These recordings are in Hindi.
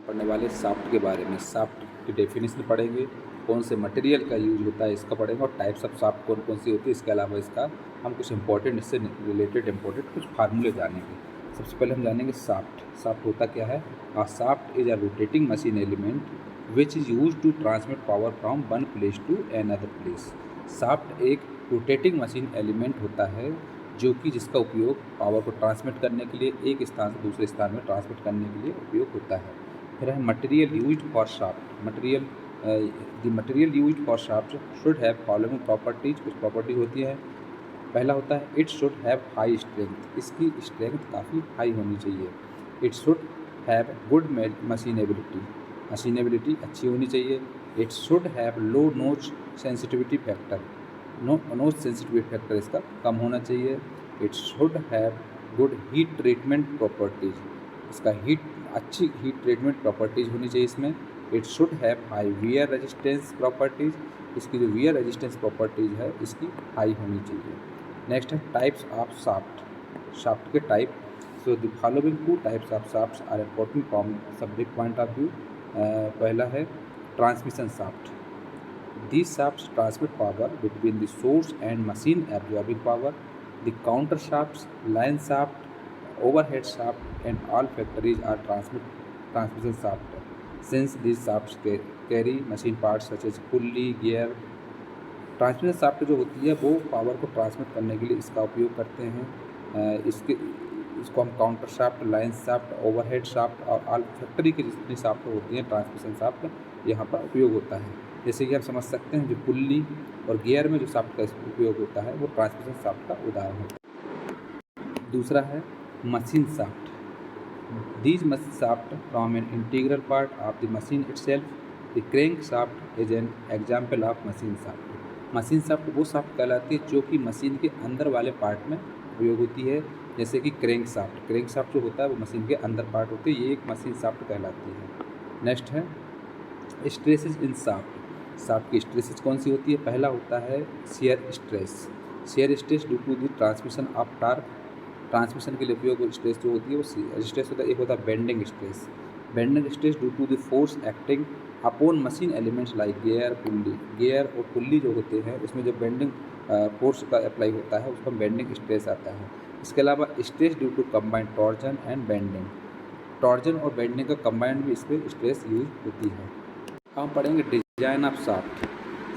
पढ़ने वाले शाफ्ट के बारे में। शाफ्ट की डेफिनेशन पढ़ेंगे, कौन से मटेरियल का यूज होता है इसका पढ़ेंगे, और टाइप्स ऑफ शाफ्ट कौन कौन सी होती है। इसके अलावा इसका हम कुछ इंपॉर्टेंट, इससे रिलेटेड इंपॉर्टेंट कुछ फार्मूले जानेंगे। सबसे पहले हम जानेंगे शाफ्ट। शाफ्ट होता क्या है? A shaft is a rotating machine element which is use to transmit power from one place to another place. Shaft एक रोटेटिंग मशीन एलिमेंट होता है जो कि जिसका उपयोग पावर को ट्रांसमिट करने के लिए एक स्थान से दूसरे स्थान में ट्रांसमिट करने के लिए उपयोग होता है। फिर है material used for shaft. The material used for shaft should have following properties. कुछ प्रॉपर्टीज होती है। पहला होता है it should have high strength. इसकी स्ट्रेंथ काफ़ी हाई होनी चाहिए। It should have good machinability. Machinability अच्छी होनी चाहिए। इट शुड हैव लो नोच सेंसिटिविटी फैक्टर। नोच सेंसिटिविटी फैक्टर इसका कम होना चाहिए। It should have good heat treatment properties. इसका अच्छी हीट ट्रीटमेंट प्रॉपर्टीज होनी चाहिए इसमें। It should have high wear resistance properties. इसकी जो वियर रेजिस्टेंस प्रॉपर्टीज है इसकी हाई होनी चाहिए। नेक्स्ट है टाइप्स ऑफ शाफ्ट। शाफ्ट के type. So the following two types of shafts are important from subject point of view. पहला है transmission shaft. These shafts transmit power between the source and machine absorbing power. The counter shafts, line shaft, overhead shaft, and all factories are transmission shaft. Since these shafts carry machine parts such as pulley, gear, transmission shaft जो होती है वो पावर को ट्रांसमिट करने के लिए इसका उपयोग करते हैं। इसको हम counter shaft, line shaft, overhead shaft और ऑल फैक्ट्री की जितनी शाफ्ट होती हैं ट्रांसमिशन शाफ्ट यहाँ पर उपयोग होता है। जैसे कि आप समझ सकते हैं जो पुल्ली और गियर में जो शाफ्ट का उपयोग होता है वो ट्रांसमिशन शाफ्ट का उदाहरण होता है। दूसरा है machine shaft. These shaft form an integral part of the machine itself. The crankshaft is an example of machine shaft. Machine shaft वो शाफ्ट कहलाती है जो कि मशीन के अंदर वाले पार्ट में उपयोग होती है, जैसे कि क्रैंक शाफ्ट। क्रैंक शाफ्ट जो होता है वो मशीन के अंदर पार्ट होती है, ये एक मशीन शाफ्ट कहलाती है। नेक्स्ट है स्ट्रेसेस इन शाफ्ट। शाफ्ट की स्ट्रेसेस कौन सी होती है? पहला होता है shear stress. Shear stress due to the transmission of torque. ट्रांसमिशन के लिए उपयोग स्ट्रेस जो होती है वो स्ट्रेस होता है। एक होता है bending stress. Bending stress due to the force acting upon machine elements like gear, pulley. Gear और पुल्ली जो होते हैं उसमें जो बेंडिंग फोर्स का अप्लाई होता है उसको बेंडिंग स्ट्रेस आता है। इसके अलावा stress due to combined torsion and bending. Torsion और बेंडिंग का कंबाइंड भी इस पर स्ट्रेस यूज होती है। हम पढ़ेंगे डिजाइन ऑफ शाफ्ट।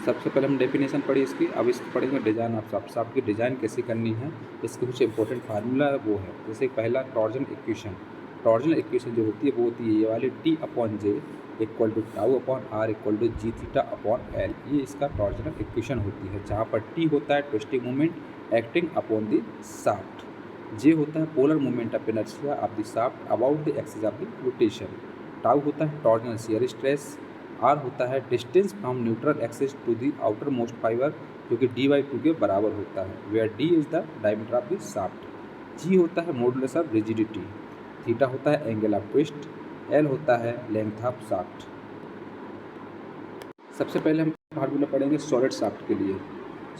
सबसे पहले हम डेफिनेशन पढ़ी इसकी, अब इसको पढ़ेंगे डिजाइन ऑफ शाफ्ट। शाफ्ट की डिजाइन कैसे करनी है, इसके कुछ इंपॉर्टेंट फार्मूला है वो है। जैसे पहला टॉर्जन इक्वेशन। टॉर्जन इक्वेशन जो होती है वो होती है ये वाली T/J equal to tau upon R equal to G theta upon L. ये इसका टॉर्जनल इक्वेशन होती है, जहाँ पर T होता है twisting moment acting upon the shaft. J होता है polar moment of inertia of the shaft about the axis of the rotation. Tau होता है टॉर्जनल शियर स्ट्रेस। आर होता है distance from neutral axis to the outermost fibre, जो कि D/2 के बराबर होता है, where D is the diameter of the shaft. G होता है मॉडुलस ऑफ रिजिडिटी। थीटा होता है एंगल ऑफ ट्विस्ट। एल होता है लेंथ ऑफ शाफ्ट। सबसे पहले हम फार्मूला पढ़ेंगे सॉलिड शाफ्ट के लिए।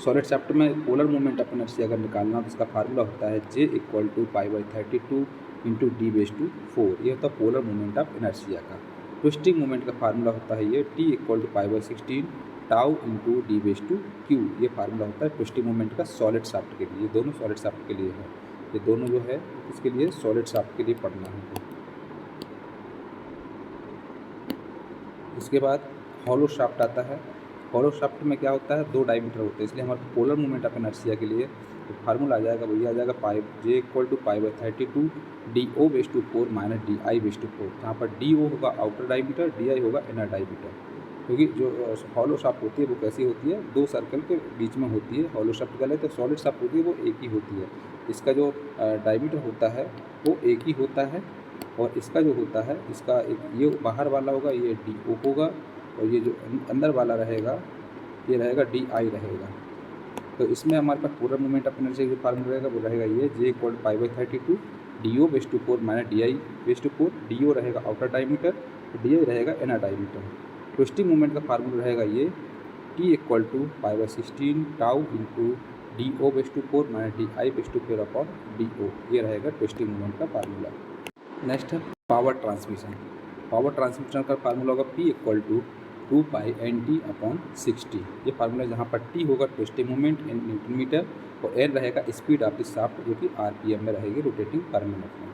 सॉलिड शाफ्ट में पोलर मोमेंट ऑफ इनर्शिया अगर निकालना तो इसका फार्मूला होता है J equal to π/32 into D/4। ये होता है पोलर मोमेंट ऑफ इनर्शिया का। ट्विस्टिंग मोमेंट का फार्मूला होता है ये T equal to π/16 tau into D/Q। ये फार्मूला होता है ट्विस्टिंग मोमेंट का सॉलिड शाफ्ट के लिए। ये दोनों सॉलिड शाफ्ट के लिए है। ये दोनों जो है इसके लिए सॉलिड शाफ्ट के लिए पढ़ना है। उसके बाद हॉलो शाफ्ट आता है। हॉलो शाफ्ट में क्या होता है, दो डायमीटर होते हैं, इसलिए हमारे पोलर मोमेंट ऑफ इनर्शिया के लिए तो फार्मूला आ जाएगा, वही आ जाएगा J equal to π/32 DO/4 minus DI/4, जहाँ पर DO होगा आउटर डायमीटर, DI होगा इनर डायमीटर। क्योंकि जो हॉलो शाफ्ट होती है वो कैसी होती है, दो सर्कल के बीच में होती है। हॉलो शाफ्ट गलत है, सॉलिड शाफ्ट होती है वो एक ही होती है। इसका जो डायमीटर होता है वो एक ही होता है, और इसका जो होता है इसका एक ये बाहर वाला होगा, ये DO होगा, और ये जो अंदर वाला रहेगा ये रहेगा DI रहेगा। तो इसमें हमारे पास पूरा मोमेंट ऑफ इनर्शिया जो फार्मूला रहेगा वो रहेगा ये J equal to π/32 DO/4 minus DI/4। DO रहेगा आउटर डायमीटर, DI रहेगा इनर डायमीटर। ट्विस्टिंग मोमेंट का फार्मूला रहेगा ये T equal to π/16 tau into DO/4 minus DI/4 upon DO। ये रहेगा ट्विस्टिंग मोमेंट का फार्मूला। नेक्स्ट है पावर ट्रांसमिशन। पावर ट्रांसमिशन का फार्मूला होगा P इक्वल टू 2π/NT/60। ये फार्मूला जहाँ पर T होगा twisting moment in newton metre और N रहेगा स्पीड ऑफ द शाफ्ट जो कि RPM में रहेगी रोटेटिंग पर मिनट में।